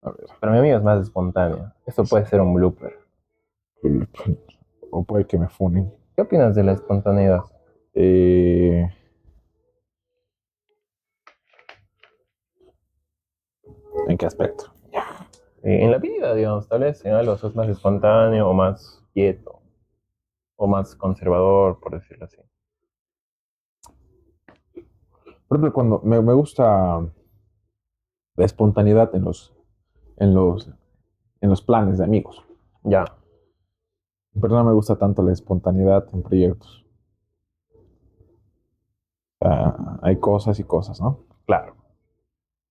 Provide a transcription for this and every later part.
A ver. Pero mi amigo es más espontáneo. Esto puede ser un blooper. O puede que me funen. ¿Qué opinas de la espontaneidad? Eh, ¿En qué aspecto? En la vida, digamos, tal vez en algo sos más espontáneo o más quieto o más conservador, por decirlo así. Por ejemplo, cuando me gusta la espontaneidad en los, en los planes de amigos. Ya, Pero no me gusta tanto la espontaneidad en proyectos. Hay cosas y cosas, ¿no? claro.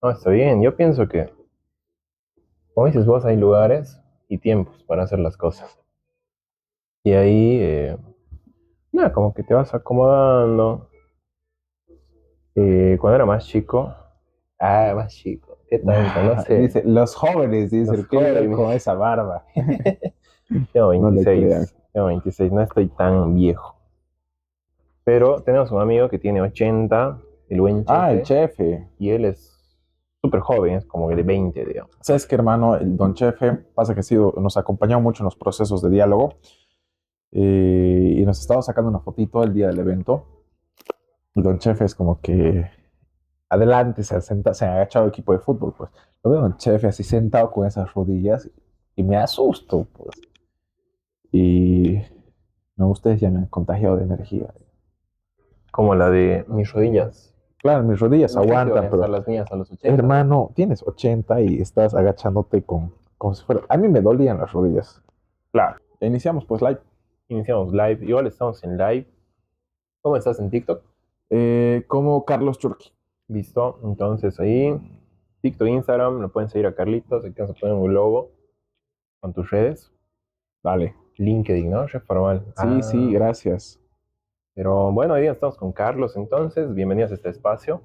No, está bien. Yo pienso que, como dices vos, hay lugares y tiempos para hacer las cosas. Y ahí, nada, como que te vas acomodando. Cuando era más chico, más chico, qué tanto, no sé. Dice, los jóvenes, dice Los el Cliver jóvenes, con esa barba. tengo No le crean. 26, tengo 26, no estoy tan viejo. Pero tenemos un amigo que tiene 80, el buen Ah, el Chefe, chefe. y él es súper joven, es como que de 20, digamos. ¿Sabes qué, hermano? El don Chefe pasa que nos acompañó mucho en los procesos de diálogo y nos estaba sacando una fotito el día del evento. El don Chefe es como que adelante se ha agachado el equipo de fútbol, pues. Lo veo don Chefe así sentado con esas rodillas y me asusto, pues. Y no, ustedes ya me han contagiado de energía. Como la de mis rodillas. Claro, mis rodillas No sé si van aguantan, a estar pero las mías a los 80, ¿no? hermano, tienes 80 y estás agachándote como si fuera... A mí me dolían las rodillas. Claro. Ya iniciamos pues live. Iniciamos live, igual estamos en live. ¿Cómo estás en TikTok? Como Carlos Churqui. Listo, entonces ahí, TikTok, Instagram, lo pueden seguir a Carlitos, aquí vamos a poner un logo con tus redes. Dale. LinkedIn, ¿no? Chef formal. Sí, sí, gracias. Pero bueno, hoy día estamos con Carlos, entonces, bienvenidos a este espacio.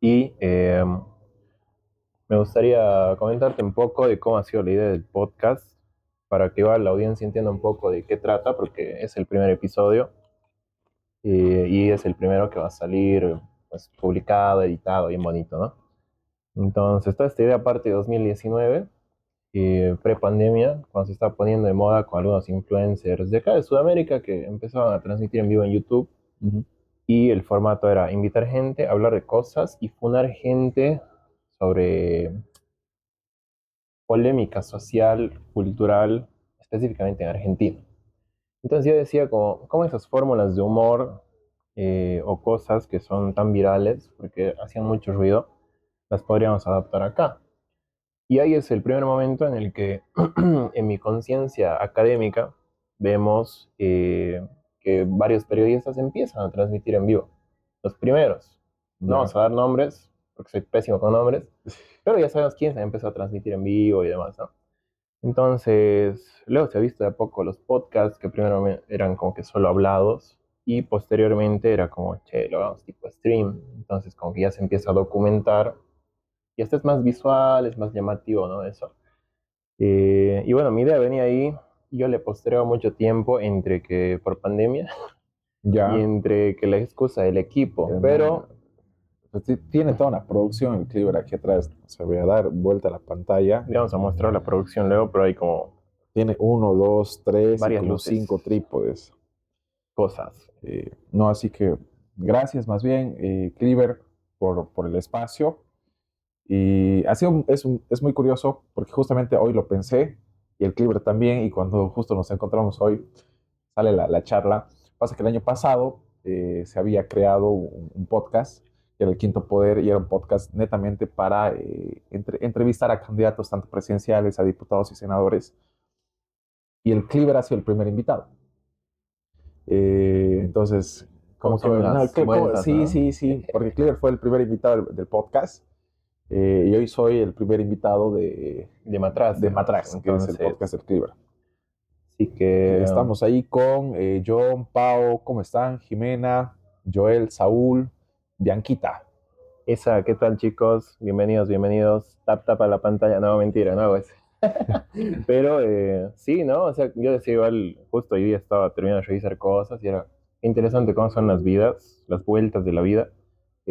Y me gustaría comentarte un poco de cómo ha sido la idea del podcast, para que igual la audiencia entienda un poco de qué trata, porque es el primer episodio y es el primero que va a salir pues, publicado, editado, bien bonito, ¿no? Entonces, toda esta idea parte de 2019, pre-pandemia, cuando se estaba poniendo de moda con algunos influencers de acá de Sudamérica que empezaban a transmitir en vivo en YouTube. Ujú. Y el formato era invitar gente, hablar de cosas y funar gente sobre polémica social, cultural, específicamente en Argentina. Entonces yo decía como esas fórmulas de humor o cosas que son tan virales, porque hacían mucho ruido, las podríamos adaptar acá. Y ahí es el primer momento en el que en mi conciencia académica vemos que varios periodistas empiezan a transmitir en vivo. Los primeros. No Ya. vamos a dar nombres, porque soy pésimo con nombres, pero ya sabemos quién se empezó a transmitir en vivo y demás, ¿no? Entonces, luego se ha visto de a poco los podcasts que primero eran como que solo hablados y posteriormente era como, che, lo hagamos tipo stream. Entonces, como que ya se empieza a documentar y este es más visual, es más llamativo, ¿no? Eso. Y bueno, mi idea venía ahí, yo le posterego mucho tiempo entre que por pandemia y Ya. entre que la excusa del equipo, Hermano. pero Pues tiene toda una producción el Cliver aquí atrás. Se voy a dar vuelta a la pantalla. le vamos a mostrar la producción luego, pero hay como Tiene uno, dos, tres y varias como luces, cinco trípodes. cosas. No, así que gracias más bien, Cliver, por el espacio. Y ha sido, es muy curioso porque justamente hoy lo pensé y el Cliver también. Y cuando justo nos encontramos hoy, sale la charla. Pasa que el año pasado se había creado un podcast, que era el Quinto Poder, y era un podcast netamente para entrevistar a candidatos tanto presidenciales, a diputados y senadores. Y el Cliver ha sido el primer invitado. Entonces, Cómo como que, son no, las vueltas, sí, ¿no? sí, sí, porque Cliver fue el primer invitado del podcast y hoy soy el primer invitado De Matraz, de digamos. Matrax, que es el Entonces, podcast del Cliver. sí que Estamos ahí con John, Pau, ¿cómo están? Jimena, Joel, Saúl, Bianquita. esa, ¿qué tal chicos? Bienvenidos, bienvenidos. Tap, tap a la pantalla. No, mentira, no hago eso. Pero sí, ¿no? O sea, yo decía igual, justo hoy día estaba terminando de revisar cosas y era interesante cómo son las vidas, las vueltas de la vida.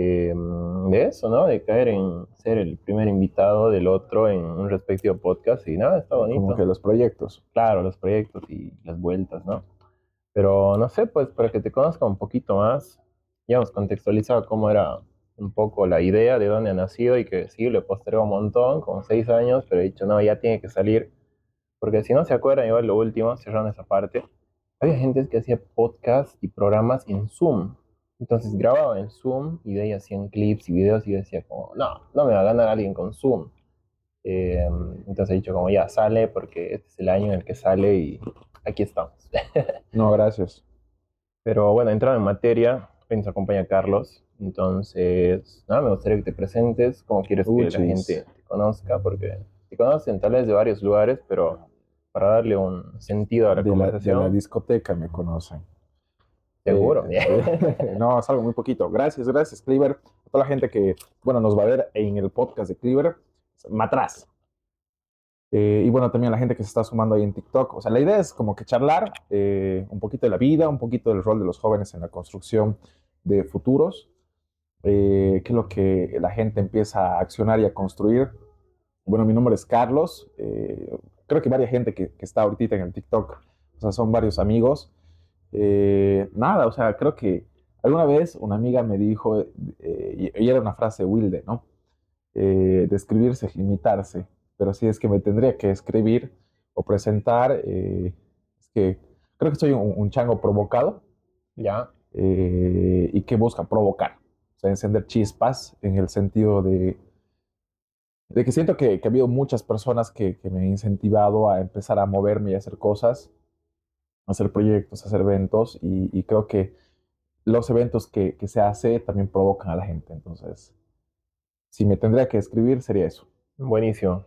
de eso, ¿no? De caer en ser el primer invitado del otro en un respectivo podcast y nada, está Como bonito. que los proyectos. Claro, los proyectos y las vueltas, ¿no? Pero no sé, pues para que te conozca un poquito más, ya hemos contextualizado cómo era un poco la idea de dónde ha nacido y que sí, le postergó un montón, como 6 años, pero he dicho, no, ya tiene que salir, porque si no se acuerdan, igual lo último, cerrando esa parte, había gente que hacía podcasts y programas en Zoom. Entonces grababa en Zoom y de ahí hacían clips y videos y yo decía como, no, no me va a ganar alguien con Zoom. Eh, entonces he dicho como ya sale porque este es el año en el que sale y aquí estamos. No, gracias. Pero bueno, entrando en materia, hoy nos acompaña Carlos. Entonces, nada, me gustaría que te presentes, cómo quieres que la Uchis. gente te conozca, porque te conocen tal vez de varios lugares, pero para darle un sentido a la De la conversación, discoteca me conocen. seguro. No, es algo muy poquito. Gracias, Cleaver. A toda la gente que, bueno, nos va a ver en el podcast de Cleaver, Matraz. Y bueno, también a la gente que se está sumando ahí en TikTok. O sea, la idea es como que charlar un poquito de la vida, un poquito del rol de los jóvenes en la construcción de futuros, qué es lo que la gente empieza a accionar y a construir. Bueno, mi nombre es Carlos. Creo que varias gente que está ahorita en el TikTok, o sea, son varios amigos. Nada, o sea, creo que alguna vez una amiga me dijo, y era una frase wilde, ¿no? Describirse es limitarse, pero si es que me tendría que escribir o presentar, es que creo que soy un chango provocado Ya, y que busca provocar, o sea, encender chispas en el sentido de que siento que ha habido muchas personas que me han incentivado a empezar a moverme y a hacer cosas, a hacer proyectos, a hacer eventos, y creo que los eventos que se hace también provocan a la gente. Entonces, si me tendría que escribir, sería eso. buenísimo.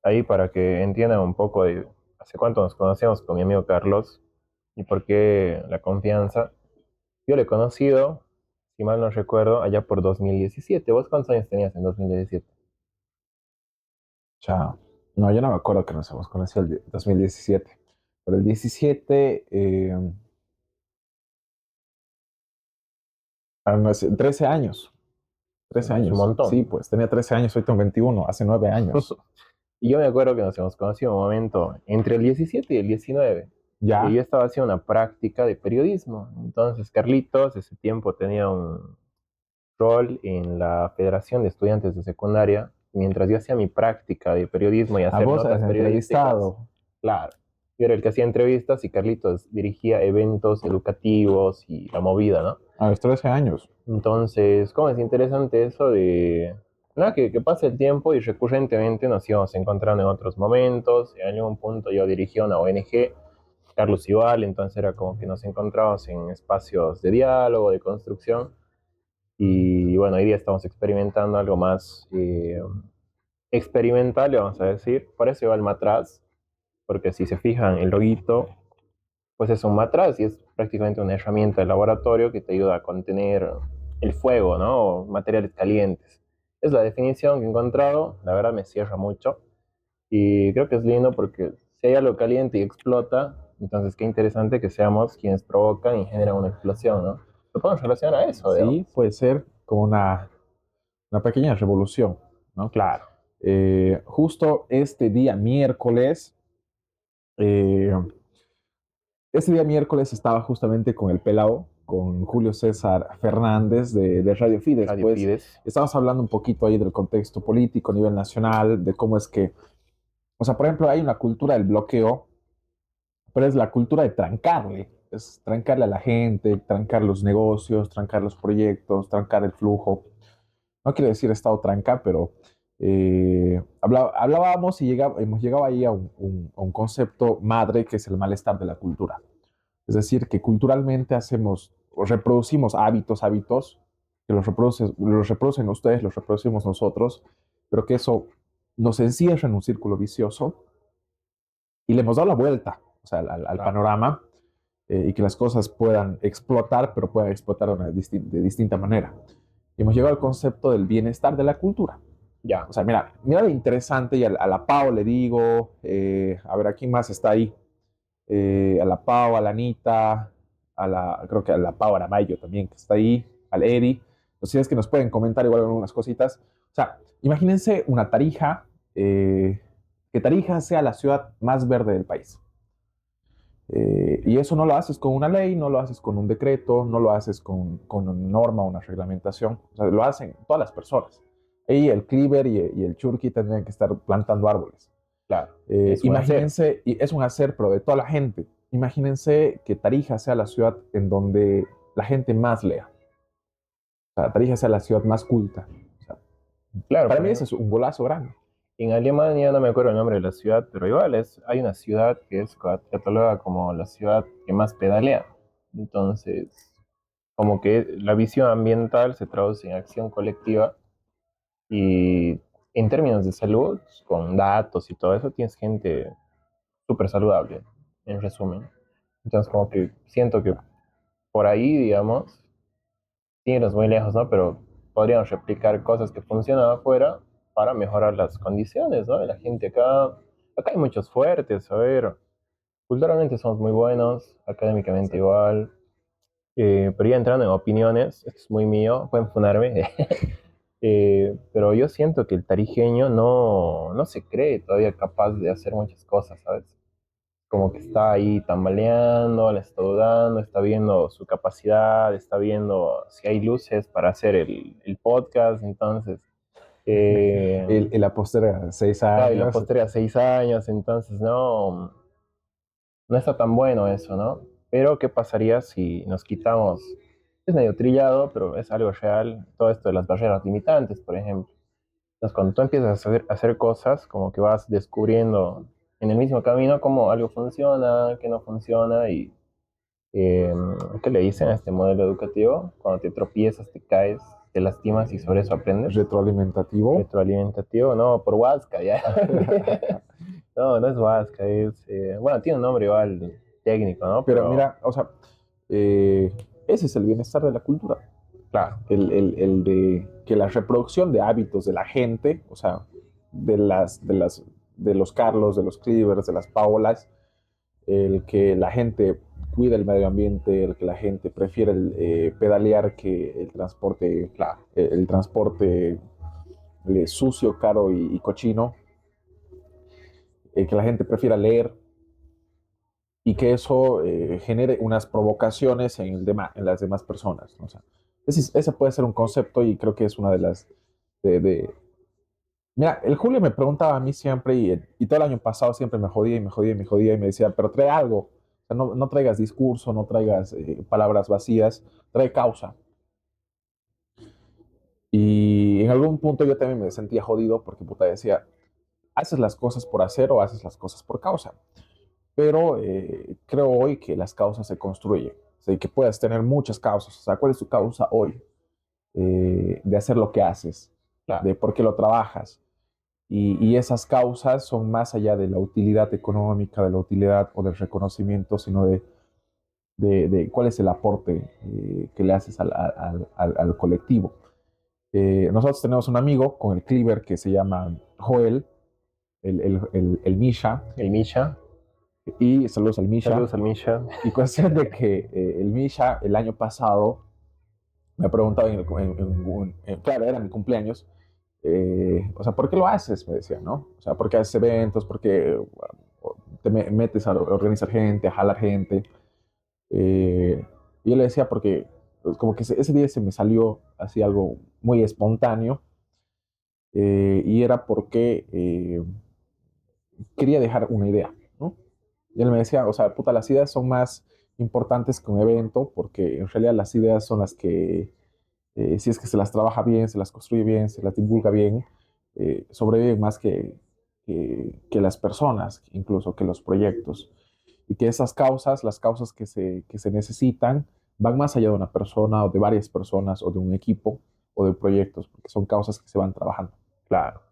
Ahí para que entiendan un poco de hace cuánto nos conocemos con mi amigo Carlos y por qué la confianza. Yo le he conocido, si mal no recuerdo, allá por 2017. ¿Vos cuántos años tenías en 2017? Chao. No, yo no me acuerdo que nos hemos conocido el 2017. Pero el 17, no sé, 13 años. 13 Es un años. montón. Sí, pues tenía 13 años, hoy tengo 21, hace 9 años. Y yo me acuerdo que nos hemos conocido un momento entre el 17 y el 19. Y Ya, yo estaba haciendo una práctica de periodismo. Entonces, Carlitos, ese tiempo tenía un rol en la Federación de Estudiantes de Secundaria. Mientras yo hacía mi práctica de periodismo y a hacer vos has notas periodísticas, entrevistado claro, yo era el que hacía entrevistas y Carlitos dirigía eventos educativos y la movida, ¿no? a los 13 años. Entonces, ¿cómo es interesante eso de nada, que pase el tiempo y recurrentemente nos íbamos encontrando en otros momentos? En algún punto yo dirigía una ONG, Carlos igual, entonces era como que nos encontrábamos en espacios de diálogo, de construcción. Y bueno, hoy día estamos experimentando algo más experimental, le vamos a decir. Por eso iba el matraz, porque si se fijan, el loguito pues es un matraz y es prácticamente una herramienta de laboratorio que te ayuda a contener el fuego, ¿no? O materiales calientes. Es la definición que he encontrado, la verdad me cierra mucho y creo que es lindo porque si hay algo caliente y explota, entonces qué interesante que seamos quienes provocan y generan una explosión, ¿no? Lo podemos relacionar a eso, Sí, digamos. puede ser como una pequeña revolución, ¿no? Claro, Justo eh, este día miércoles estaba justamente con el pelado, con Julio César Fernández de Radio Fides, Radio pues Fides. estábamos hablando un poquito ahí del contexto político a nivel nacional, de cómo es que, o sea, por ejemplo, hay una cultura del bloqueo, pero es la cultura de trancarle, es trancarle a la gente, trancar los negocios, trancar los proyectos, trancar el flujo. No quiero decir estado tranca, pero hablábamos y hemos llegado ahí a un concepto madre que es el malestar de la cultura. Es decir, que culturalmente hacemos o reproducimos hábitos que los reproducen ustedes, los reproducimos nosotros, pero que eso nos encierra en un círculo vicioso y le hemos dado la vuelta, o sea, al Claro. panorama, y que las cosas puedan explotar, pero puedan explotar de distinta manera. Y hemos llegado al concepto del bienestar de la cultura. Ya. O sea, mira lo interesante, y a la Pau le digo, a ver, ¿a quién más está ahí? A la Pau, a la Anita, creo que a la Pau Aramayo también, que está ahí, al Eddie. si es que nos pueden comentar igual algunas cositas. O sea, imagínense una Tarija, que Tarija sea la ciudad más verde del país. Y eso no lo haces con una ley, no lo haces con un decreto, no lo haces con una norma, una reglamentación. O sea, lo hacen todas las personas. Y el Cleaver y el Churqui tendrían que estar plantando árboles. Claro, es un hacer. Imagínense, y es un hacer, pero de toda la gente. Imagínense que Tarija sea la ciudad en donde la gente más lea. O sea, Tarija sea la ciudad más culta. O sea, Claro, para por mí ese ejemplo, es un golazo grande. en Alemania no me acuerdo el nombre de la ciudad, pero igual hay una ciudad que es catalogada como la ciudad que más pedalea. Entonces, como que la visión ambiental se traduce en acción colectiva y en términos de salud, con datos y todo eso, tienes gente súper saludable, en resumen. Entonces, como que siento que por ahí, digamos, tienes muy lejos, ¿no? Pero podríamos replicar cosas que funcionan afuera para mejorar las condiciones, ¿no? De la gente acá hay muchos fuertes, a ver, culturalmente somos muy buenos, académicamente igual, pero ya entrando en opiniones, esto es muy mío, pueden funarme, pero yo siento que el tarijeño no se cree todavía capaz de hacer muchas cosas, ¿sabes? Como que está ahí tambaleando, le está dudando, está viendo su capacidad, está viendo si hay luces para hacer el podcast, entonces, La postera, 6 claro, y la años. postre a 6 años, entonces no está tan bueno eso, ¿no? Pero ¿qué pasaría si nos quitamos, es medio trillado, pero es algo real, todo esto de las barreras limitantes, por ejemplo? Entonces, cuando tú empiezas a hacer cosas, como que vas descubriendo en el mismo camino cómo algo funciona, qué no funciona y eh, ¿qué le dicen a este modelo educativo? Cuando te tropiezas, te caes, te lastimas y sobre eso aprendes. Retroalimentativo. Retroalimentativo, no, por Huasca, ya. No, no es Huasca, bueno, tiene un nombre igual técnico, ¿no? Pero Pero, mira, o sea, eh, ese es el bienestar de la cultura. claro, El de que la reproducción de hábitos de la gente, o sea, de los Carlos, de los Cleavers, de las Paolas, el que la gente cuida el medio ambiente, el que la gente prefiere pedalear que claro, el transporte sucio, caro y cochino, que la gente prefiera leer y que eso genere unas provocaciones en las demás personas, ¿no? O sea, ese puede ser un concepto y creo que es una de las... de- Mira, el Julio me preguntaba a mí siempre y todo el año pasado siempre me jodía y me jodía y me jodía y me decía, pero trae algo. O sea, no traigas discurso, no traigas palabras vacías, trae causa. Y en algún punto yo también me sentía jodido porque puta decía, haces las cosas por hacer o haces las cosas por causa. Pero creo hoy que las causas se construyen. O sea, y que puedes tener muchas causas. O sea, ¿cuál es tu causa hoy? De hacer lo que haces, claro, de por qué lo trabajas. Y esas causas son más allá de la utilidad económica, de la utilidad o del reconocimiento, sino de cuál es el aporte que le haces al colectivo. Nosotros tenemos un amigo con el Cleaver que se llama Joel, el Misha, el Misha, y saludos al Misha. saludos al Misha, Y cuestión de que el Misha el año pasado me ha preguntado, claro, era mi cumpleaños, o sea, ¿por qué lo haces? Me decía, ¿no? O sea, ¿por qué haces eventos? ¿Por qué te metes a organizar gente, a jalar gente? Eh, y yo le decía, porque pues, como que ese día se me salió así algo muy espontáneo y era porque quería dejar una idea, ¿no? Y él me decía, o sea, puta, las ideas son más importantes que un evento porque en realidad las ideas son las que si es que se las trabaja bien, se las construye bien, se las divulga bien, sobreviven más que las personas, incluso que los proyectos. Y que esas causas, las causas que se necesitan, van más allá de una persona o de varias personas o de un equipo o de proyectos, porque son causas que se van trabajando. claro,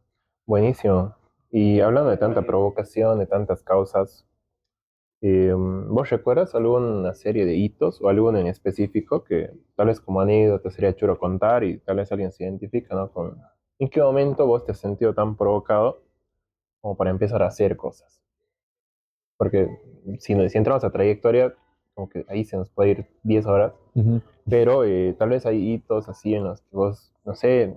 buenísimo. Y hablando de tanta provocación, de tantas causas, ¿vos recuerdas alguna serie de hitos o alguno en específico que tal vez como anécdota sería chulo contar y tal vez alguien se identifica, ¿no? ¿En qué momento vos te has sentido tan provocado como para empezar a hacer cosas? Porque si entramos a trayectoria, como que ahí se nos puede ir 10 horas, Ujú. pero tal vez hay hitos así en los que vos, no sé,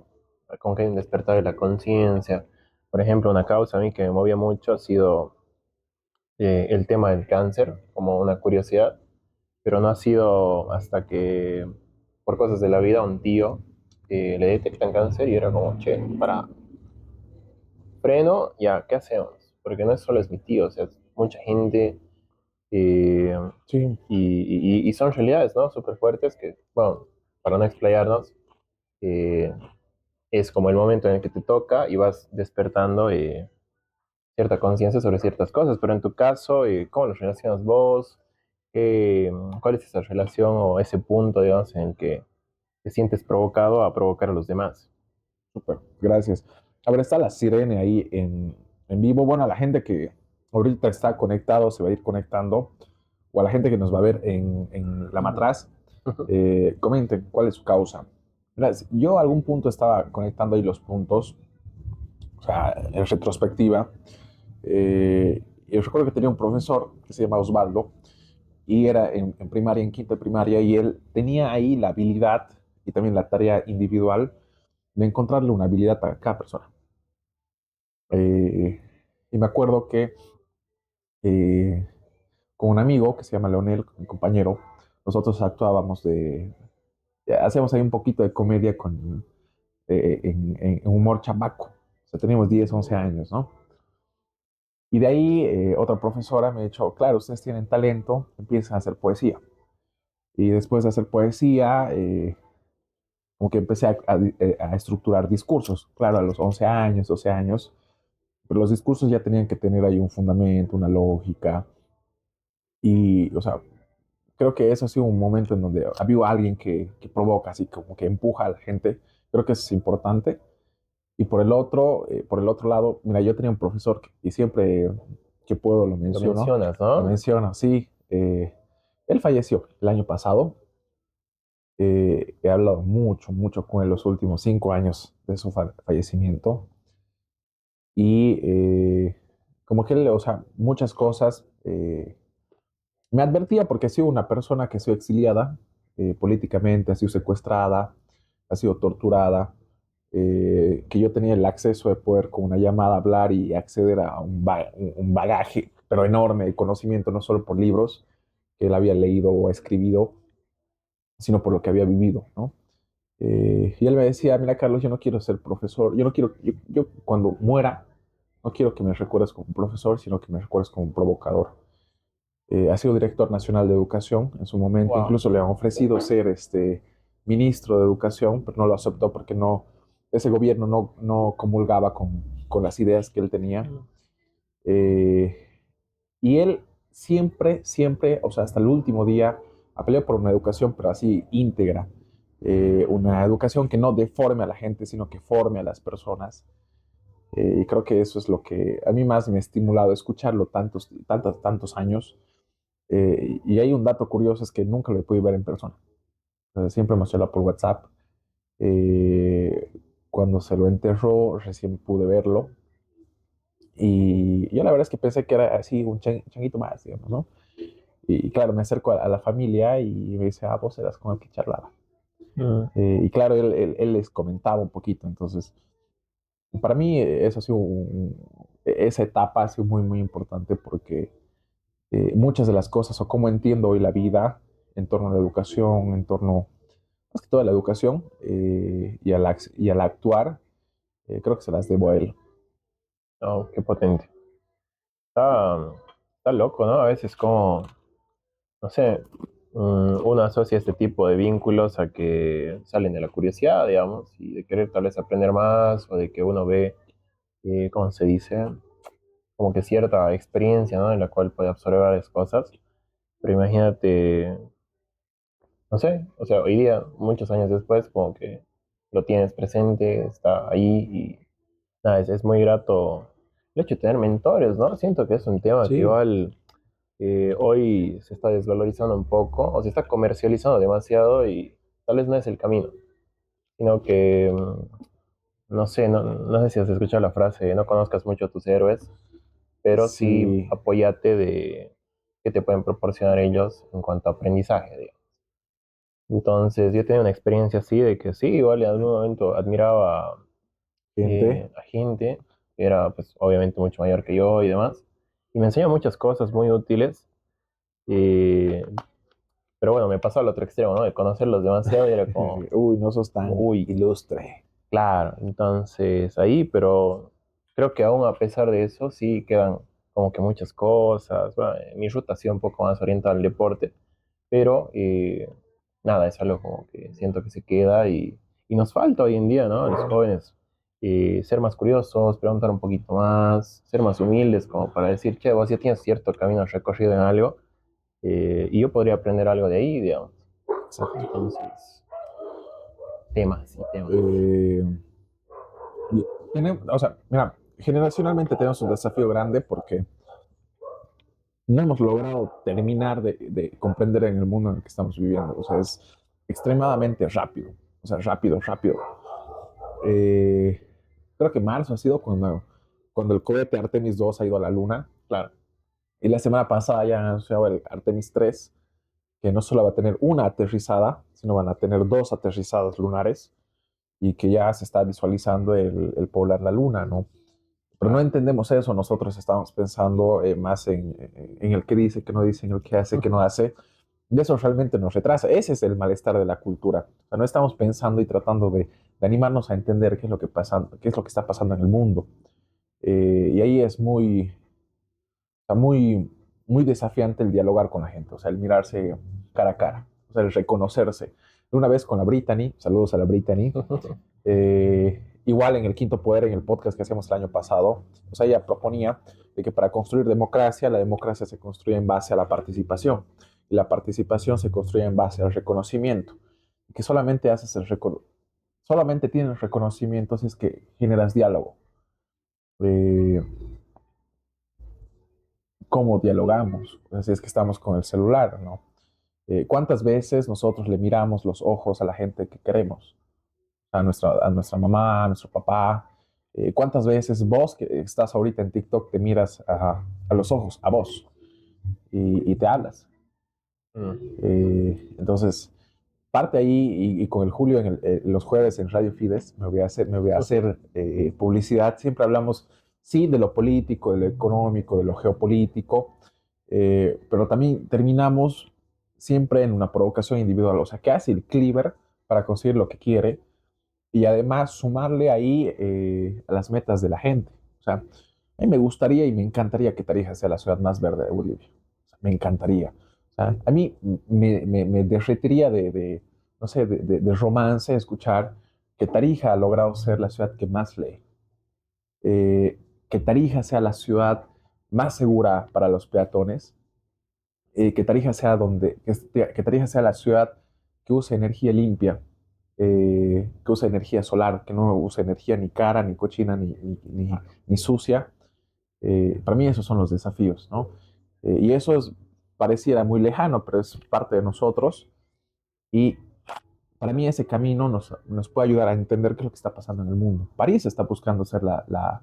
como que hay un despertar de la conciencia. Por ejemplo, una causa a mí que me movía mucho ha sido el tema del cáncer, como una curiosidad, pero no ha sido hasta que, por cosas de la vida, un tío le detectan cáncer y era como, che, para freno, ya, ¿qué hacemos? Porque no es solo es mi tío, o sea, es mucha gente eh, Sí, y son realidades, ¿no? Súper fuertes que, bueno, para no explayarnos, eh, es como el momento en el que te toca y vas despertando cierta conciencia sobre ciertas cosas, pero en tu caso, ¿cómo lo relacionas vos? ¿Cuál es esa relación o ese punto, digamos, en el que te sientes provocado a provocar a los demás? súper, gracias. A ver, está la Sirene ahí en vivo. Bueno, a la gente que ahorita está conectado se va a ir conectando, o a la gente que nos va a ver en la matraz, comenten cuál es su causa. Mira, yo a algún punto estaba conectando ahí los puntos, o sea, en retrospectiva. Y recuerdo que tenía un profesor que se llama Osvaldo, y era en primaria, en quinta de primaria, y él tenía ahí la habilidad y también la tarea individual de encontrarle una habilidad a cada persona. Eh, y me acuerdo que eh, con un amigo que se llama Leonel, mi compañero, nosotros actuábamos hacíamos ahí un poquito de comedia en humor chamaco. O sea, teníamos 10 11 años, ¿no? Y de ahí otra profesora me dijo, claro, ustedes tienen talento, empiezan a hacer poesía. Y después de hacer poesía, como que empecé a estructurar discursos, claro, a los 11 años, 12 años, pero los discursos ya tenían que tener ahí un fundamento, una lógica, y, o sea, creo que eso ha sido un momento en donde ha habido alguien que provoca, así como que empuja a la gente, creo que eso es importante. Y por el otro lado, mira, yo tenía un profesor y siempre que puedo Lo mencionas, lo ¿no? menciono, sí, él falleció el año pasado. He hablado mucho, mucho con él los últimos 5 años de su fallecimiento. Y como que él, o sea, muchas cosas me advertía porque ha sido una persona que ha sido exiliada políticamente, ha sido secuestrada, ha sido torturada, que yo tenía el acceso de poder con una llamada hablar y acceder a un bagaje, pero enorme de conocimiento, no solo por libros que él había leído o escribido, sino por lo que había vivido, ¿no? Y él me decía, mira Carlos, yo no quiero ser profesor, yo no quiero, yo cuando muera, no quiero que me recuerdes como un profesor, sino que me recuerdes como un provocador. Ha sido director nacional de educación en su momento, Wow. incluso le han ofrecido ser ministro de educación, pero no lo aceptó porque ese gobierno no comulgaba con las ideas que él tenía. Eh, y él siempre, siempre, o sea, hasta el último día, ha peleado por una educación, pero así íntegra. Una educación que no deforme a la gente, sino que forme a las personas. Y creo que eso es lo que a mí más me ha estimulado escucharlo tantos años. Y hay un dato curioso, es que nunca lo he podido ver en persona. Siempre hemos hablado por WhatsApp. Eh, Cuando se lo enterró, recién pude verlo. Y yo la verdad es que pensé que era así un changuito más, digamos, ¿no? Y claro, me acerco a la familia y me dice, ah, vos eras con el que charlaba. Mm. Y claro, él les comentaba un poquito. Entonces, para mí eso ha sido esa etapa ha sido muy, muy importante porque muchas de las cosas o cómo entiendo hoy la vida en torno a la educación, en torno más que todo a la educación y al actuar, creo que se las debo a él. Oh, qué potente. Está, está loco, ¿no? A veces como, no sé, uno asocia este tipo de vínculos a que salen de la curiosidad, digamos, y de querer tal vez aprender más, o de que uno ve, ¿cómo se dice? Como que cierta experiencia, ¿no? En la cual puede absorber varias cosas. Pero imagínate, no sé, o sea, hoy día, muchos años después, como que lo tienes presente, está ahí y nada, es muy grato el hecho de tener mentores, ¿no? Siento que es un tema que Sí, igual hoy se está desvalorizando un poco o se está comercializando demasiado y tal vez no es el camino, sino que, no sé, no sé si has escuchado la frase, no conozcas mucho a tus héroes, pero sí sí, apóyate que te pueden proporcionar ellos en cuanto a aprendizaje, digamos. Entonces, yo tenía una experiencia así de que sí, igual en algún momento admiraba Gente, a gente que era, pues, obviamente mucho mayor que yo y demás, y me enseñó muchas cosas muy útiles, y- pero bueno, me pasó al otro extremo, ¿no? De conocerlos demasiado y era como, uy, no sos tan uy, ilustre. claro, entonces ahí, pero creo que aún a pesar de eso, sí quedan como que muchas cosas. Bueno, mi ruta ha sido un poco más orientada al deporte, pero nada, es algo como que siento que se queda y nos falta hoy en día, ¿no? A los jóvenes ser más curiosos, preguntar un poquito más, ser más humildes, como para decir, che, vos ya tienes cierto camino recorrido en algo y yo podría aprender algo de ahí, digamos. Exacto. Entonces, temas y temas. Eh, o sea, mira, generacionalmente tenemos un desafío grande porque no hemos logrado terminar de comprender en el mundo en el que estamos viviendo. O sea, es extremadamente rápido. O sea, rápido, rápido. Eh, Creo que marzo ha sido cuando el cohete Artemis 2 ha ido a la Luna. Claro. Y la semana pasada ya han anunciado el Artemis 3, que no solo va a tener una aterrizada, sino van a tener dos aterrizadas lunares y que ya se está visualizando el poblar la Luna, ¿no? Pero no entendemos eso, nosotros estamos pensando más en el que dice, que no dice, en el que hace, que no hace, y eso realmente nos retrasa. Ese es el malestar de la cultura. O sea, no estamos pensando y tratando de animarnos a entender qué es lo que pasa, qué es lo que está pasando en el mundo. Y ahí es muy desafiante el dialogar con la gente, o sea, el mirarse cara a cara, o sea, el reconocerse. Una vez con la Brittany, saludos a la Brittany, igual en el Quinto Poder, en el podcast que hacíamos el año pasado, o sea, ella proponía de que para construir democracia, la democracia se construye en base a la participación, y la participación se construye en base al reconocimiento, y que solamente tienes reconocimiento si es que generas diálogo. Eh, ¿Cómo dialogamos? Así es que estamos con el celular, ¿no? ¿Cuántas veces nosotros le miramos los ojos a la gente que queremos? A nuestra mamá, a nuestro papá. ¿Cuántas veces vos que estás ahorita en TikTok te miras a los ojos, a vos, y te hablas? Mm. Entonces, parte ahí y con el Julio los jueves en Radio Fides me voy a hacer publicidad. Siempre hablamos, sí, de lo político, de lo económico, de lo geopolítico, pero también terminamos siempre en una provocación individual. O sea, ¿qué hace el Cleaver para conseguir lo que quiere? Y además sumarle ahí a las metas de la gente. O sea, a mí me gustaría y me encantaría que Tarija sea la ciudad más verde de Bolivia. O sea, me encantaría. O sea, a mí me derretiría no sé, de romance escuchar que Tarija ha logrado ser la ciudad que más lee. Que Tarija sea la ciudad más segura para los peatones. Que Tarija sea que Tarija sea la ciudad que use energía limpia, que use energía solar, que no use energía ni cara, ni cochina, ni sucia. Para mí esos son los desafíos, ¿no? Y eso pareciera muy lejano, pero es parte de nosotros. Y para mí ese camino nos puede ayudar a entender qué es lo que está pasando en el mundo. París está buscando ser la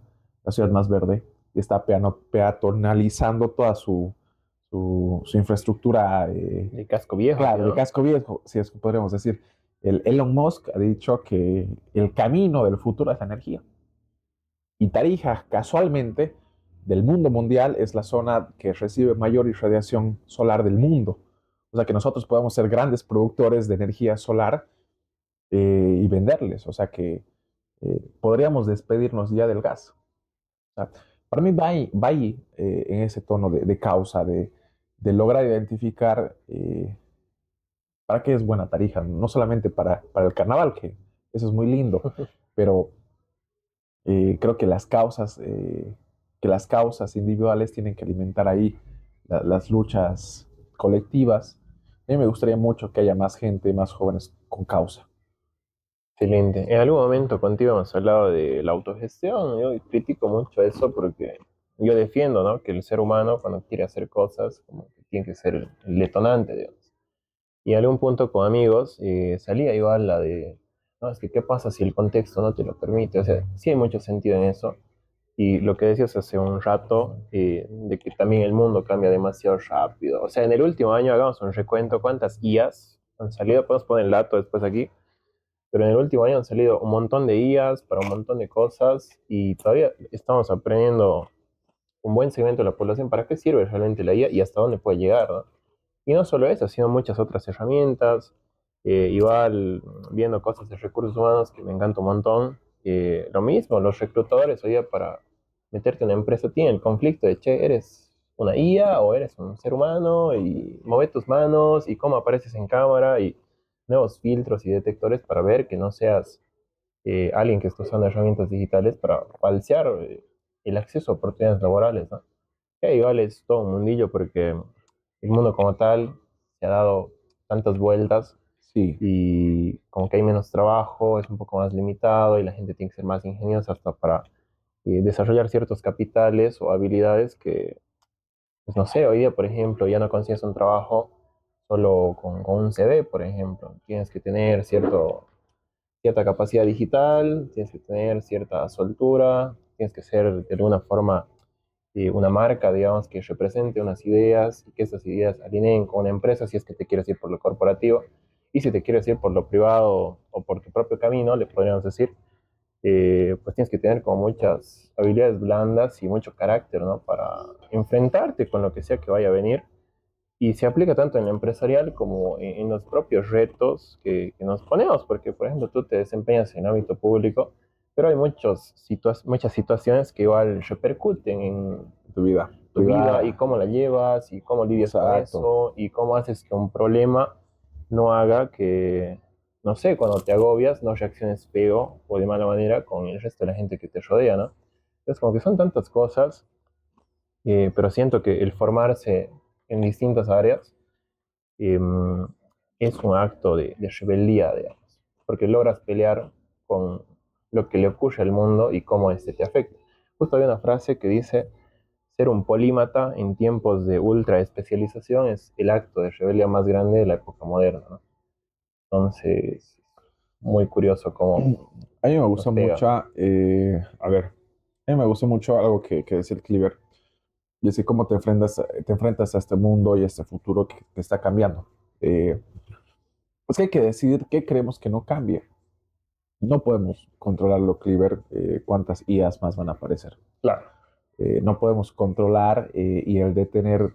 ciudad más verde y está peatonalizando toda su infraestructura, De casco viejo, claro, de ¿no? casco viejo, si es que podríamos decir. El Elon Musk ha dicho que el camino del futuro es la energía. Y Tarija, casualmente, del mundo mundial, es la zona que recibe mayor irradiación solar del mundo. O sea que nosotros podemos ser grandes productores de energía solar y venderles. O sea que podríamos despedirnos ya del gas. O sea, para mí va ahí, en ese tono de causa, de lograr identificar para qué es buena Tarija. No solamente para el carnaval, que eso es muy lindo, pero creo que las causas individuales tienen que alimentar ahí las luchas colectivas. A mí me gustaría mucho que haya más gente, más jóvenes con causa. Excelente. En algún momento contigo hemos hablado de la autogestión. Yo critico mucho eso porque yo defiendo, ¿no? Que el ser humano cuando quiere hacer cosas, como que tiene que ser el detonante, digamos. Y en algún punto con amigos salía igual la de, no, es que qué pasa si el contexto no te lo permite. O sea, sí hay mucho sentido en eso. Y lo que decías hace un rato, de que también el mundo cambia demasiado rápido. O sea, en el último año, hagamos un recuento, ¿cuántas IAs han salido? Podemos poner el dato después aquí, pero en el último año han salido un montón de IAs para un montón de cosas y todavía estamos aprendiendo un buen segmento de la población para qué sirve realmente la IA y hasta dónde puede llegar, ¿no? Y no solo eso, sino muchas otras herramientas. Igual viendo cosas de recursos humanos que me encanta un montón. Lo mismo, los reclutadores hoy día para meterte en una empresa tienen el conflicto de, che, ¿eres una IA o eres un ser humano? Y mueve tus manos y cómo apareces en cámara y nuevos filtros y detectores para ver que no seas alguien que está usando herramientas digitales para falsear el acceso a oportunidades laborales, ¿no? Que igual es todo un mundillo porque el mundo como tal se ha dado tantas vueltas Sí, y como que hay menos trabajo, es un poco más limitado y la gente tiene que ser más ingeniosa hasta para desarrollar ciertos capitales o habilidades que, pues no sé, hoy día, por ejemplo, ya no consigues un trabajo solo con un CV, por ejemplo. Tienes que tener cierta capacidad digital, tienes que tener cierta soltura, tienes que ser de alguna forma una marca, digamos, que represente unas ideas y que esas ideas alineen con una empresa si es que te quieres ir por lo corporativo y si te quieres ir por lo privado o por tu propio camino, le podríamos decir, pues tienes que tener como muchas habilidades blandas y mucho carácter, ¿no? Para enfrentarte con lo que sea que vaya a venir y se aplica tanto en lo empresarial como en los propios retos que nos ponemos, porque, por ejemplo, tú te desempeñas en ámbito público, pero hay muchas situaciones que igual repercuten en tu vida tu vida y privada. cómo la llevas y cómo lidias con Exacto. eso y cómo haces que un problema no haga que, no sé, cuando te agobias no reacciones feo o de mala manera con el resto de la gente que te rodea, ¿no? Entonces, como que son tantas cosas, pero siento que el formarse en distintas áreas eh, es un acto de rebeldía, digamos, porque logras pelear con lo que le ocurre al mundo y cómo este te afecta. Justo hay una frase que dice, ser un polímata en tiempos de ultra especialización es el acto de rebeldía más grande de la época moderna, ¿no? Entonces, muy curioso cómo A mí me gusta nos pega. mucho, a ver, a mí me gusta mucho algo que decía el Cleaver, y así cómo te enfrentas a este mundo y a este futuro que está cambiando. Eh, pues que hay que decidir qué queremos que no cambie. No podemos controlarlo, Cleaver, cuántas IAs más van a aparecer. Claro, No podemos controlar y el detener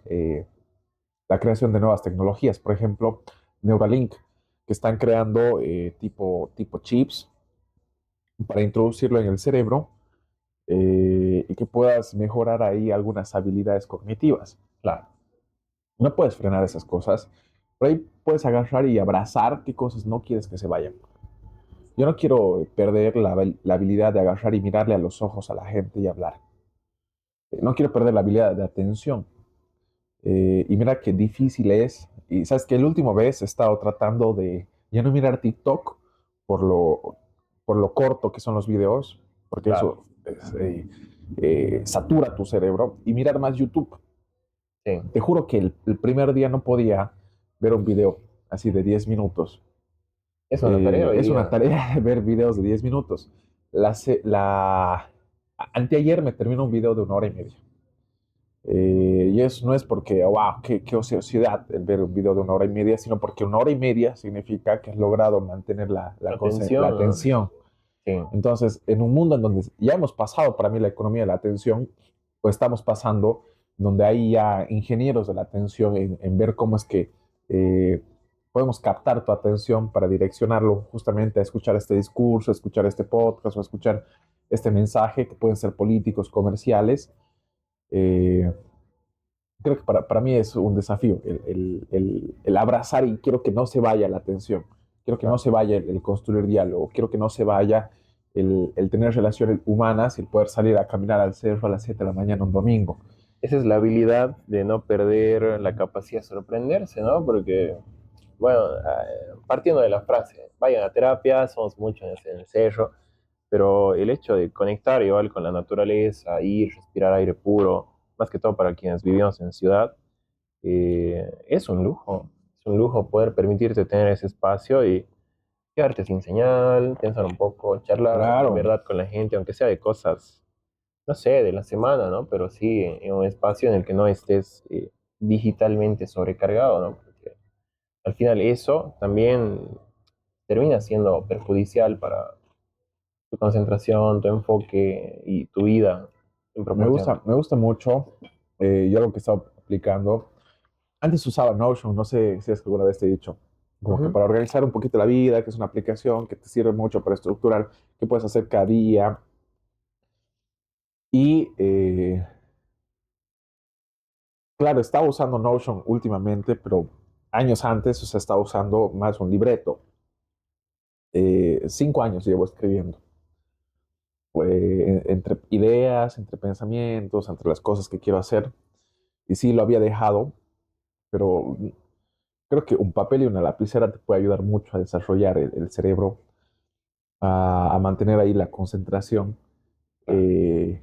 la creación de nuevas tecnologías. Por ejemplo, Neuralink, que están creando tipo chips para introducirlo en el cerebro y que puedas mejorar ahí algunas habilidades cognitivas. claro. No puedes frenar esas cosas, pero ahí puedes agarrar y abrazar qué cosas no quieres que se vayan. Yo no quiero perder la habilidad de agarrar y mirarle a los ojos a la gente y hablar. No quiero perder la habilidad de atención. Y mira qué difícil es. Y sabes que el último vez he estado tratando de ya no mirar TikTok por lo, por lo corto que son los videos, porque Claro, eso satura tu cerebro, y mirar más YouTube. sí. Te juro que el primer día no podía ver un video así de 10 minutos. Es una tarea hoy Es una día. tarea ver videos de 10 minutos. Anteayer me terminó un video de 1 hora y media. Y eso no es porque, wow, qué ociosidad el ver un video de 1 hora y media, sino porque 1 hora y media significa que has logrado mantener la Atención, ¿no? atención. Sí, Entonces, en un mundo en donde ya hemos pasado para mí la economía de la atención, pues estamos pasando donde hay ya ingenieros de la atención en ver cómo es que eh, podemos captar tu atención para direccionarlo justamente a escuchar este discurso, a escuchar este podcast o a escuchar este mensaje que pueden ser políticos, comerciales. Eh, Creo que para mí es un desafío el abrazar, y quiero que no se vaya la atención, quiero que no claro. se vaya el construir diálogo, quiero que no se vaya el tener relaciones humanas, el poder salir a caminar al cerro a las 7 de la mañana un domingo. Esa es la habilidad de no perder la capacidad de sorprenderse, ¿no? Porque, bueno, partiendo de la frase, vayan a terapia, somos muchos en el cerro, pero el hecho de conectar igual con la naturaleza, ir, respirar aire puro, más que todo para quienes vivimos en ciudad, es un lujo. Es un lujo poder permitirte tener ese espacio y quedarte sin señal, pensar un poco, charlar en Claro, verdad con la gente, aunque sea de cosas no sé, de la semana, ¿no? Pero sí en un espacio en el que no estés digitalmente sobrecargado, ¿no? Porque al final eso también termina siendo perjudicial para tu concentración, tu enfoque y tu vida en proporción. Me gusta mucho. Yo lo que he estado aplicando. Antes usaba Notion, no sé si es que alguna vez te he dicho, como que Ujú. para organizar un poquito la vida, que es una aplicación que te sirve mucho para estructurar qué puedes hacer cada día. Y claro, estaba usando Notion últimamente, pero años antes, o sea, estaba usando más un libreto. 5 años llevo escribiendo. Entre ideas, entre pensamientos, entre las cosas que quiero hacer. Y sí, lo había dejado, pero creo que un papel y una lapicera te puede ayudar mucho a desarrollar el cerebro, a mantener ahí la concentración, Claro. eh,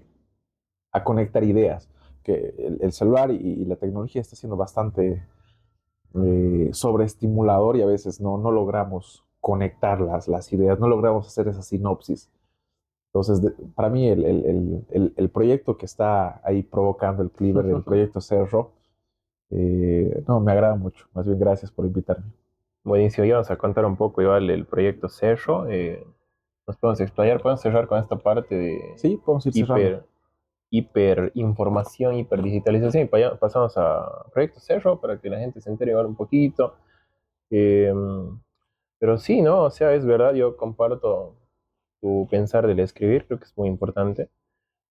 a conectar ideas. Que el celular y la tecnología está siendo bastante sobreestimulador y a veces no logramos conectar las ideas, no logramos hacer esa sinopsis. Entonces, para mí, el proyecto que está ahí provocando el Cleaver, el proyecto Cerro, no, me agrada mucho. Más bien, gracias por invitarme. Buenísimo, y vamos a contar un poco igual del proyecto Cerro. Nos podemos explayar, podemos cerrar con esta parte de Sí, podemos ir cerrando. hiper, hiperinformación, hiperdigitalización, y pasamos a proyecto Cerro para que la gente se entere igual un poquito. Eh, pero sí, ¿no? O sea, es verdad, yo comparto tu pensar del escribir, creo que es muy importante,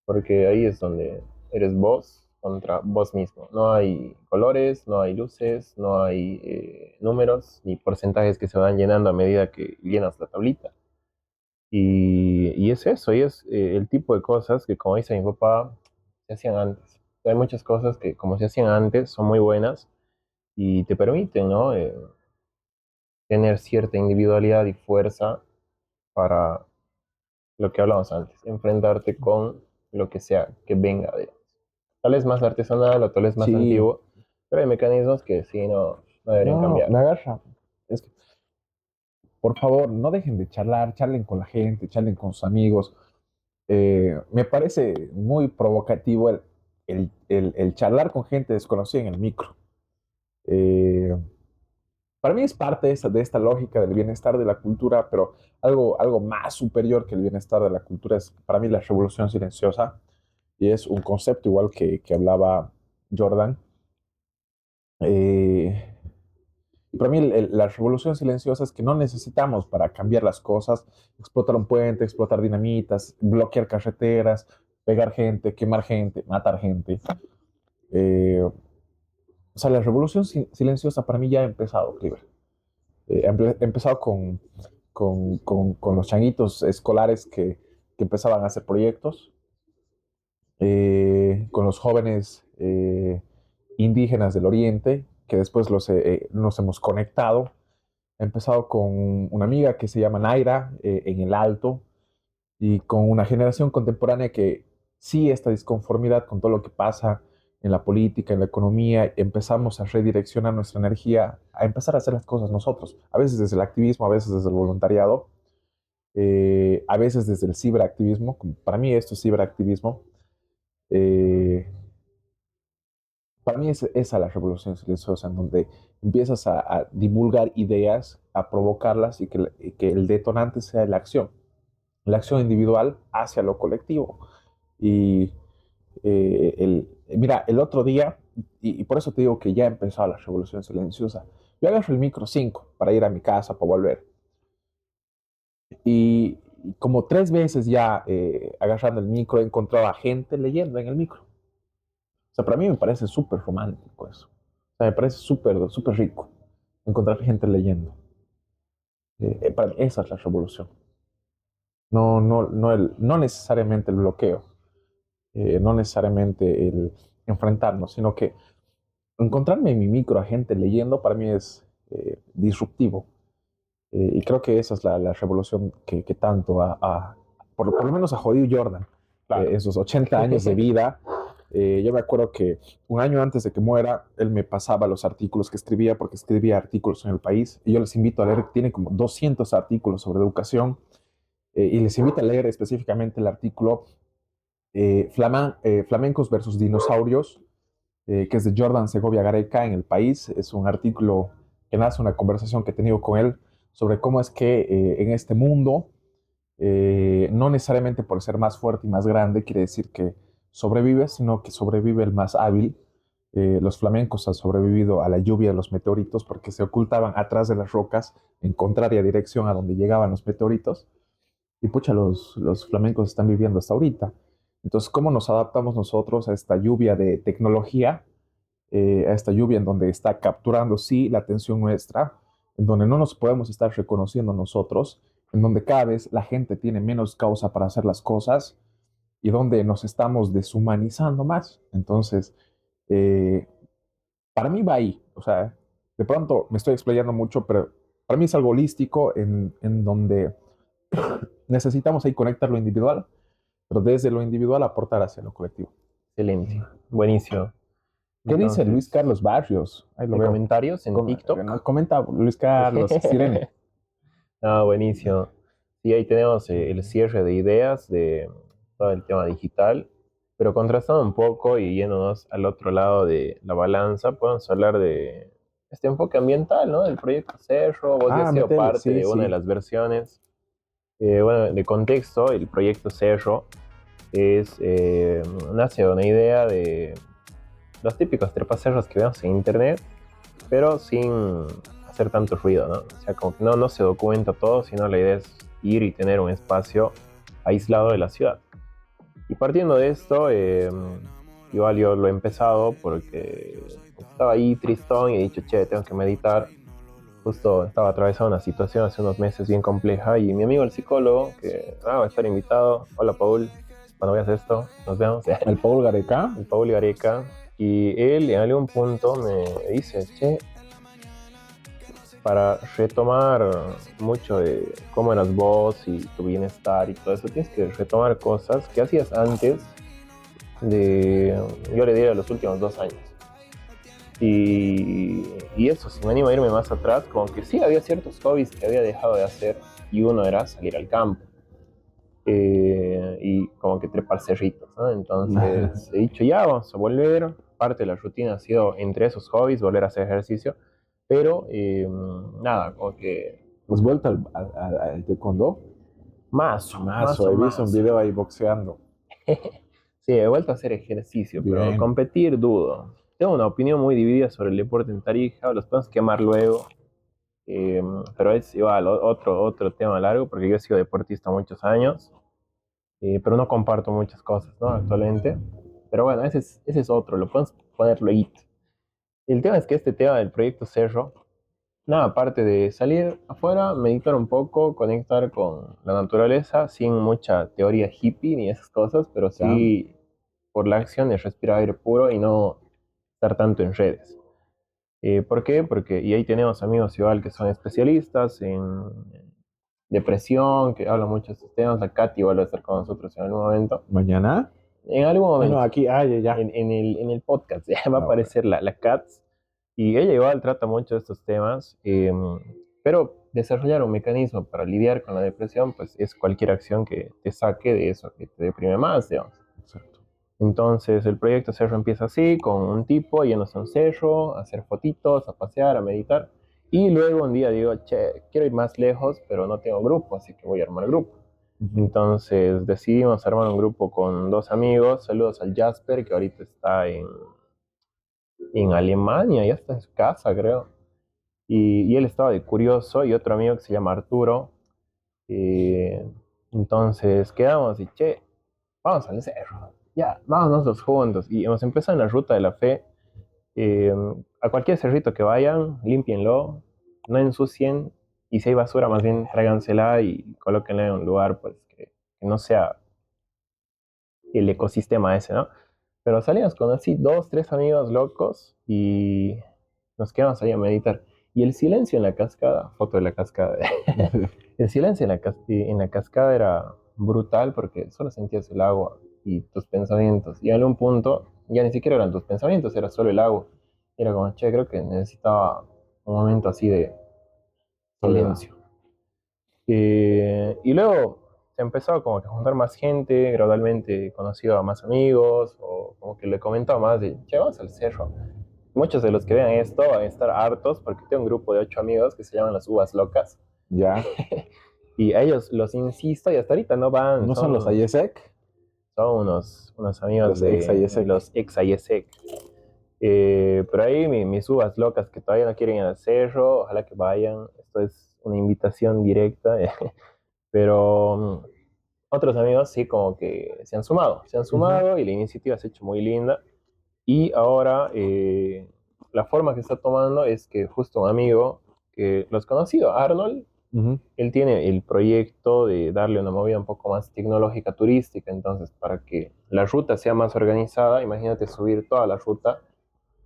porque ahí es donde eres vos contra vos mismo. No hay colores, no hay luces, no hay números ni porcentajes que se van llenando a medida que llenas la tablita. Y es eso, y es el tipo de cosas que, como dice mi papá, se hacían antes. Hay muchas cosas que, como se hacían antes, son muy buenas y te permiten, ¿no? Tener cierta individualidad y fuerza para lo que hablamos antes, enfrentarte con lo que sea que venga de tal vez más artesanal o tal vez más Sí, antiguo, pero hay mecanismos que sí no deberían no, cambiar. me agarra. Es que, por favor, no dejen de charlar, charlen con la gente, charlen con sus amigos. Me parece muy provocativo el charlar con gente desconocida en el micro. Eh, para mí es parte de esta lógica del bienestar de la cultura, pero algo más superior que el bienestar de la cultura es para mí la revolución silenciosa, y es un concepto igual que hablaba Jordan. Eh, y para mí la revolución silenciosa es que no necesitamos para cambiar las cosas explotar un puente, explotar dinamitas, bloquear carreteras, pegar gente, quemar gente, matar gente. O sea, la revolución silenciosa para mí ya ha empezado, Cliver. Ha empezado con los changuitos escolares que empezaban a hacer proyectos, con los jóvenes indígenas del Oriente, que después nos hemos conectado. He empezado con una amiga que se llama Naira en el Alto, y con una generación contemporánea que sí, esta disconformidad con todo lo que pasa en la política, en la economía, empezamos a redireccionar nuestra energía, a empezar a hacer las cosas nosotros, a veces desde el activismo, a veces desde el voluntariado, a veces desde el ciberactivismo. Como para mí esto es ciberactivismo. Eh, para mí es esa la revolución silenciosa, en donde empiezas a divulgar ideas, a provocarlas, y que el detonante sea la acción individual hacia lo colectivo. Y mira, el otro día, y por eso te digo que ya empezó la revolución silenciosa, yo agarro el micro 5 para ir a mi casa, para volver. Y como 3 veces ya agarrando el micro he encontrado a gente leyendo en el micro. O sea, para mí me parece súper romántico eso. O sea, me parece súper rico encontrar gente leyendo. Para mí esa es la revolución. No necesariamente el bloqueo, no necesariamente el enfrentarnos, sino que encontrarme en mi micro a gente leyendo para mí es disruptivo. Y creo que esa es la revolución que tanto por lo menos ha jodido Jordan Claro. en sus 80 años de vida. Yo me acuerdo que un año antes de que muera, él me pasaba los artículos que escribía, porque escribía artículos en El País, y yo les invito a leer, tiene como 200 artículos sobre educación, y les invito a leer específicamente el artículo Flamencos versus dinosaurios, que es de Jordan Segovia Gareca en El País. Es un artículo que nace una conversación que he tenido con él sobre cómo es que en este mundo, no necesariamente por ser más fuerte y más grande, quiere decir que sobrevive, sino que sobrevive el más hábil. Los flamencos han sobrevivido a la lluvia de los meteoritos porque se ocultaban atrás de las rocas en contraria dirección a donde llegaban los meteoritos. Y pucha, los flamencos están viviendo hasta ahorita. Entonces, ¿cómo nos adaptamos nosotros a esta lluvia de tecnología, a esta lluvia en donde está capturando, sí, la atención nuestra, en donde no nos podemos estar reconociendo nosotros, en donde cada vez la gente tiene menos causa para hacer las cosas y donde nos estamos deshumanizando más? Entonces, eh, para mí va ahí. O sea, de pronto me estoy explayando mucho, pero para mí es algo holístico en donde necesitamos ahí conectar lo individual, pero desde lo individual aportar hacia lo colectivo. Excelente, buenísimo. ¿Qué dice Luis Entonces, Carlos Barrios? Ahí lo ¿hay veo. comentarios en TikTok? Nos comenta Luis Carlos, Sirene. Ah, buenísimo. Sí, ahí tenemos el cierre de ideas de todo el tema digital, pero contrastando un poco y yéndonos al otro lado de la balanza, podemos hablar de este enfoque ambiental, ¿no? Del proyecto Cerro. Vos ya has Ah, sido metele, parte sí, de una de sí. las versiones. Bueno, de contexto, el proyecto Cerro nace de una idea de los típicos trepacerros que vemos en internet, pero sin hacer tanto ruido, ¿no? O sea, como que no se documenta todo, sino la idea es ir y tener un espacio aislado de la ciudad. Y partiendo de esto, igual yo lo he empezado porque estaba ahí tristón y he dicho, che, tengo que meditar. Justo estaba atravesando una situación hace unos meses bien compleja y mi amigo el psicólogo, que va a estar invitado, hola Paul, cuando veas esto, nos vemos, El Paul Gareca. el Paul Gareca, y él en algún punto me dice, che, para retomar mucho de cómo eras vos y tu bienestar y todo eso, tienes que retomar cosas que hacías antes de, yo le diría, los últimos 2 años. Y eso, si me animo a irme más atrás, como que sí había ciertos hobbies que había dejado de hacer y uno era salir al campo. Y como que trepar cerritos, ¿no? Entonces he dicho, ya, vamos a volver. Parte de la rutina ha sido entre esos hobbies, volver a hacer ejercicio, pero nada, como que ¿Has vuelto al taekwondo? mazo, Mazo, mazo, he visto un mazo. video ahí boxeando. Sí, he vuelto a hacer ejercicio, pero Bien. competir dudo. Tengo una opinión muy dividida sobre el deporte en Tarija, los podemos quemar luego, eh, pero es igual otro tema largo, porque yo he sido deportista muchos años, pero no comparto muchas cosas, ¿no? Actualmente. Pero bueno, ese es otro, lo podemos poner luego. El tema es que este tema del proyecto Cerro, nada, aparte de salir afuera, meditar un poco, conectar con la naturaleza, sin mucha teoría hippie ni esas cosas, pero Ya. sí por la acción de respirar aire puro y no estar tanto en redes. ¿Por qué? Porque, y ahí tenemos amigos igual que son especialistas en depresión, que hablan mucho de estos temas. La Katy igual va a estar con nosotros en algún momento. ¿Mañana? En algún Ah, no, momento, aquí. Ah, ya, ya. en el podcast, ya va a Ah, bueno. aparecer la Katz. Y ella igual trata mucho de estos temas, pero desarrollar un mecanismo para lidiar con la depresión, pues es cualquier acción que te saque de eso, que te deprime más, digamos. Exacto. Entonces el proyecto Cerro empieza así, con un tipo yéndose a un cerro, a hacer fotitos, a pasear, a meditar. Y luego un día digo, che, quiero ir más lejos, pero no tengo grupo, así que voy a armar grupo. Ujú. Entonces decidimos armar un grupo con dos amigos. Saludos al Jasper, que ahorita está en Alemania, ya está en su casa, creo. Y él estaba de curioso, y otro amigo que se llama Arturo. eh, entonces quedamos y, che, vamos al cerro, ya, vámonos los juntos. Y hemos empezado en la ruta de la fe. eh, a cualquier cerrito que vayan, límpienlo, no ensucien, y si hay basura, más bien tráigansela y colóquenla en un lugar pues, que no sea el ecosistema ese, ¿no? Pero salimos con así dos, tres amigos locos y nos quedamos ahí a meditar. Y el silencio en la cascada, foto de la cascada, el silencio en la cascada era brutal porque solo sentías el agua y tus pensamientos. Y en algún punto ya ni siquiera eran tus pensamientos, era solo el agua. Y era como, che, creo que necesitaba un momento así de Soledad. silencio. Y luego empezó como que a juntar más gente, gradualmente conoció a más amigos, o como que le comentó más de, che, vamos al cerro. Muchos de los que vean esto van a estar hartos porque tengo un grupo de 8 amigos que se llaman las uvas locas. Ya. Y a ellos los insisto y hasta ahorita no van, ¿No son los Ayesec? son unos amigos Los ex de Ayesec. los ex IESEC. Pero ahí mis uvas locas que todavía no quieren ir al cerro, ojalá que vayan. Esto es una invitación directa. Pero otros amigos sí como que se han sumado y la iniciativa se ha hecho muy linda. Y ahora la forma que está tomando es que justo un amigo que lo has conocido, Arnold, Ujú. él tiene el proyecto de darle una movida un poco más tecnológica turística. Entonces, para que la ruta sea más organizada, imagínate subir toda la ruta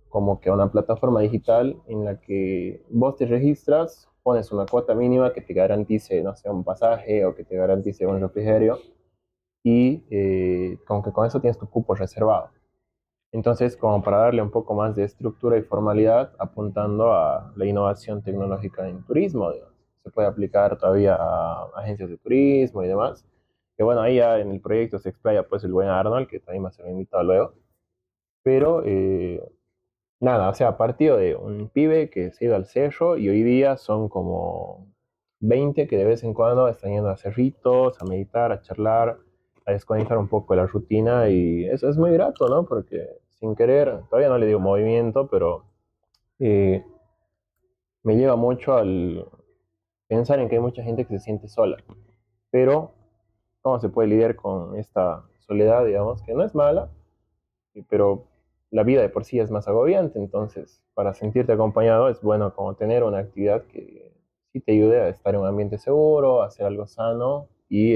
como que a una plataforma digital en la que vos te registras, pones una cuota mínima que te garantice, no sé, un pasaje o que te garantice un refrigerio y como que con eso tienes tu cupo reservado. Entonces, como para darle un poco más de estructura y formalidad, apuntando a la innovación tecnológica en turismo, digamos. Se puede aplicar todavía a agencias de turismo y demás. Que bueno, ahí ya en el proyecto se explaya pues el buen Arnold, que también va a ser invitado luego. Pero nada, o sea, partido de un pibe que se ha ido al cerro y hoy día son como 20 que de vez en cuando están yendo a cerritos, a meditar, a charlar, a desconectar un poco de la rutina y eso es muy grato, ¿no? Porque sin querer, todavía no le digo movimiento, pero eh, me lleva mucho al pensar en que hay mucha gente que se siente sola, pero ¿cómo se puede lidiar con esta soledad, digamos, que no es mala, pero la vida de por sí es más agobiante, entonces para sentirte acompañado es bueno como tener una actividad que sí te ayude a estar en un ambiente seguro, a hacer algo sano y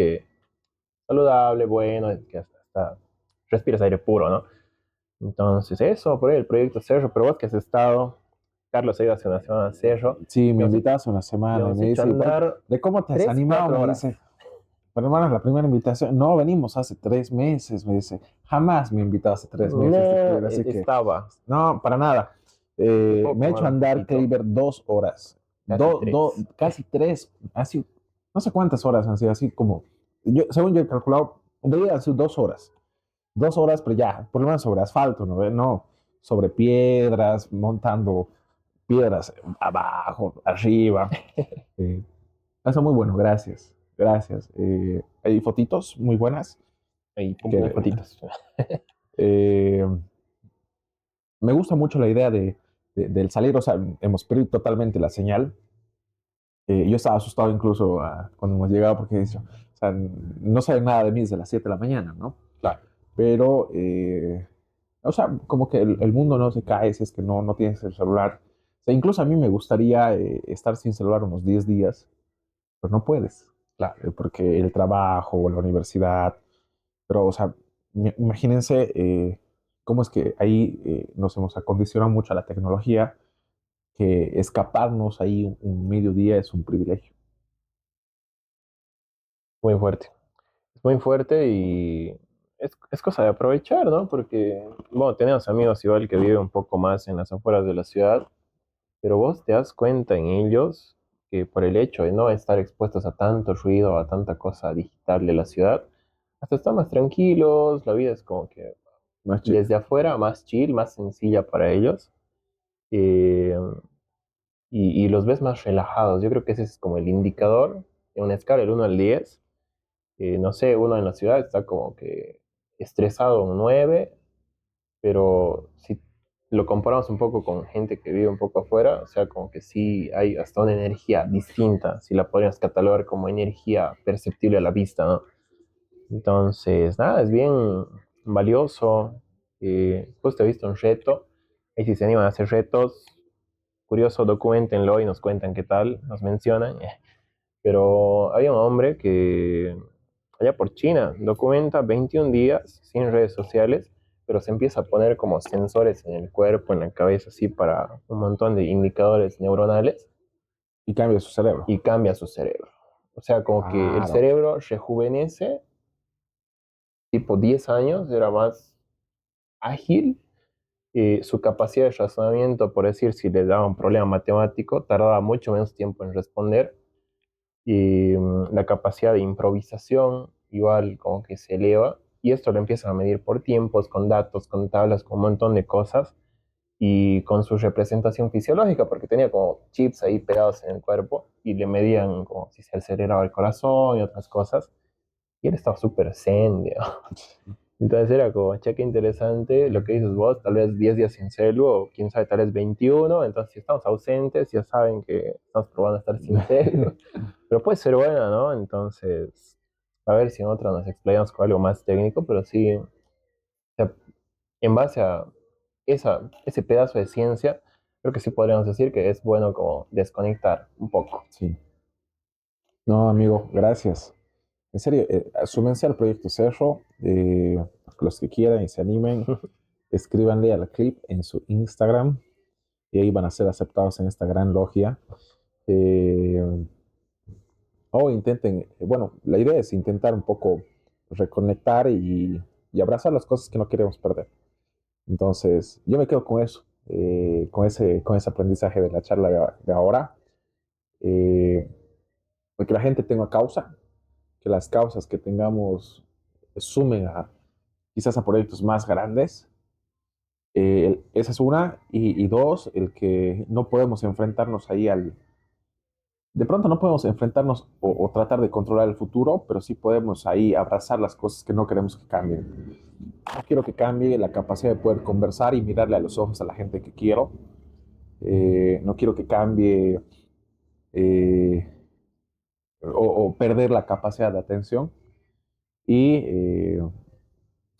saludable, bueno, que hasta respires aire puro, ¿no? Entonces eso, por ahí el proyecto Cerro, pero vos que has estado, Carlos ha ido hace una semana a Cerro, Sí, y me invitas hace una le semana y hemos me hecho dice, andar ¿de cómo te has tres animado? cuatro Me horas. dice, pero hermano, la primera invitación, no, venimos hace 3 meses, me dice, jamás me invitó hace 3 meses, te No, quiero, así que, estaba no, para nada. te puedo Me ha quemar hecho un andar poquito, Kleiber 2 horas, casi tres. casi tres, así, no sé cuántas horas han sido, así como, yo, según yo he calculado, debería ser 2 horas, 2 horas, pero ya, por lo menos sobre asfalto, ¿no? No, sobre piedras, montando piedras abajo, arriba. Eh, Eso muy bueno, gracias, gracias. Hay fotitos muy buenas. Ahí, pum, pum, Que, fotitos. eh, Me gusta mucho la idea del salir, o sea, hemos perdido totalmente la señal. Yo estaba asustado incluso cuando hemos llegado porque o sea, no saben nada de mí desde las 7 de la mañana, ¿no? Claro. Pero, o sea, como que el mundo no se cae si es que no tienes el celular. O sea, incluso a mí me gustaría estar sin celular unos 10 días, pero no puedes, Claro. porque el trabajo, la universidad, pero, o sea, imagínense cómo es que ahí nos hemos acondicionado mucho a la tecnología, que escaparnos ahí un mediodía es un privilegio. Muy fuerte. Es muy fuerte y es cosa de aprovechar, ¿no? Porque, bueno, tenemos amigos igual que viven un poco más en las afueras de la ciudad, pero vos te das cuenta en ellos que por el hecho de no estar expuestos a tanto ruido, a tanta cosa digital de la ciudad, hasta están más tranquilos, la vida es como que Más chill. desde afuera más chill, más sencilla para ellos. eh, y los ves más relajados. Yo creo que ese es como el indicador en una escala del 1 al 10. No sé, uno en la ciudad está como que estresado un 9, pero si lo comparamos un poco con gente que vive un poco afuera, o sea, como que sí hay hasta una energía distinta, si la podríamos catalogar como energía perceptible a la vista, ¿no? Entonces, nada, es bien valioso. Justo he visto un reto, y si se animan a hacer retos, curioso, documentenlo y nos cuentan qué tal, nos mencionan. Pero había un hombre que, allá por China, documenta 21 días sin redes sociales, pero se empieza a poner como sensores en el cuerpo, en la cabeza, así para un montón de indicadores neuronales Y cambia su cerebro. y cambia su cerebro. O sea, como que el Claro. cerebro rejuvenece, tipo 10 años, era más ágil. Su capacidad de razonamiento, por decir, si le daba un problema matemático, tardaba mucho menos tiempo en responder. y la capacidad de improvisación igual como que se eleva y esto lo empiezan a medir por tiempos, con datos, con tablas, con un montón de cosas y con su representación fisiológica porque tenía como chips ahí pegados en el cuerpo y le medían como si se aceleraba el corazón y otras cosas y él estaba súper zen, digamos. Entonces era como, cheque interesante lo que dices vos, tal vez 10 días sin celu, o quién sabe, tal vez 21. Entonces si estamos ausentes, ya saben que estamos probando a estar sin celu, pero puede ser buena, ¿no? Entonces, a ver si en otra nos explayamos con algo más técnico, pero sí, o sea, en base a ese pedazo de ciencia, creo que sí podríamos decir que es bueno como desconectar un poco. Sí. No, amigo, gracias. En serio, súmense al proyecto Cerro. Los que quieran y se animen, escríbanle al clip en su Instagram y ahí van a ser aceptados en esta gran logia. Eh, o intenten, bueno, la idea es intentar un poco reconectar y abrazar las cosas que no queremos perder. Entonces, yo me quedo con eso, con ese aprendizaje de la charla de ahora, eh, que la gente tenga causa, que las causas que tengamos sumen a quizás a proyectos más grandes. Esa es una. Y dos, el que no podemos enfrentarnos ahí al... De pronto no podemos enfrentarnos o tratar de controlar el futuro, pero sí podemos ahí abrazar las cosas que no queremos que cambien. No quiero que cambie la capacidad de poder conversar y mirarle a los ojos a la gente que quiero. No quiero que cambie eh, o perder la capacidad de atención. Y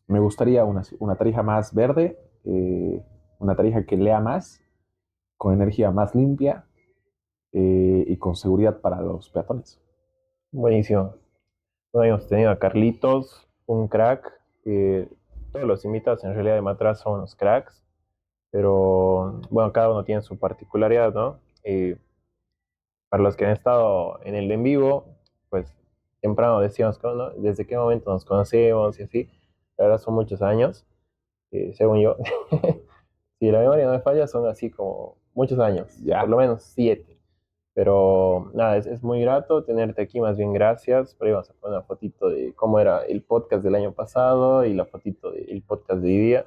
me gustaría una tarija más verde, una tarija que lea más, con energía más limpia y con seguridad para los peatones. Buenísimo. Bueno, hemos tenido a Carlitos, un crack. Todos los invitados en realidad de Matraz son unos cracks, pero bueno, cada uno tiene su particularidad, ¿no? Para los que han estado en el en vivo, pues temprano decíamos, ¿no? ¿Desde qué momento nos conocemos y así? La verdad son muchos años, según yo. Si la memoria no me falla, son así como muchos años, por Ya, lo menos 7. Pero nada, es muy grato tenerte aquí, más bien gracias. Por ahí vamos a poner una fotito de cómo era el podcast del año pasado y la fotito del podcast de hoy día.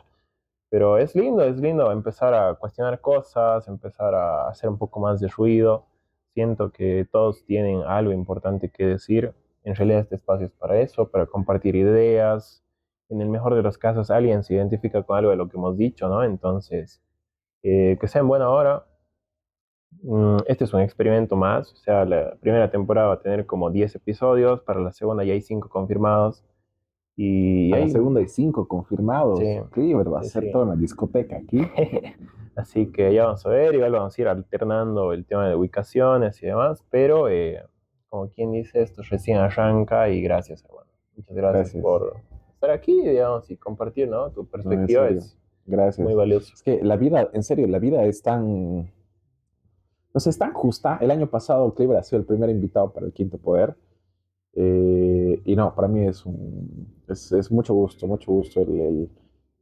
Pero es lindo empezar a cuestionar cosas, empezar a hacer un poco más de ruido. Siento que todos tienen algo importante que decir. En realidad este espacio es para eso, para compartir ideas. En el mejor de los casos alguien se identifica con algo de lo que hemos dicho, ¿no? Entonces, que sea en buena hora. Este es un experimento más, o sea, la primera temporada va a tener como 10 episodios, para la segunda ya hay 5 confirmados. Y a la ahí, segunda hay 5 sí, confirmados. Cleaver va a sí, ser sí. toda una discoteca aquí. Así que ya vamos a ver, igual vamos a ir alternando el tema de ubicaciones y demás, pero como quien dice, esto recién arranca y gracias, hermano. Muchas gracias Gracias. por estar aquí, digamos, y compartir, ¿no? Tu No, en perspectiva serio. es muy Gracias. valioso. Es que la vida, en serio, la vida es tan, no sé, es tan justa. El año pasado Cleaver ha sido el primer invitado para el Quinto Poder. Y no, para mí es mucho gusto el,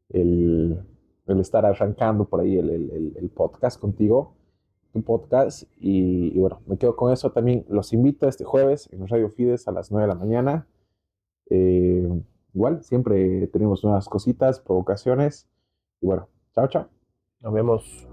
el estar arrancando por ahí el podcast contigo, tu podcast. Y bueno, me quedo con eso. También los invito este jueves en Radio Fides a las 9 de la mañana. Eh, Igual, siempre tenemos nuevas cositas, provocaciones. Y bueno, chao, chao. Nos vemos.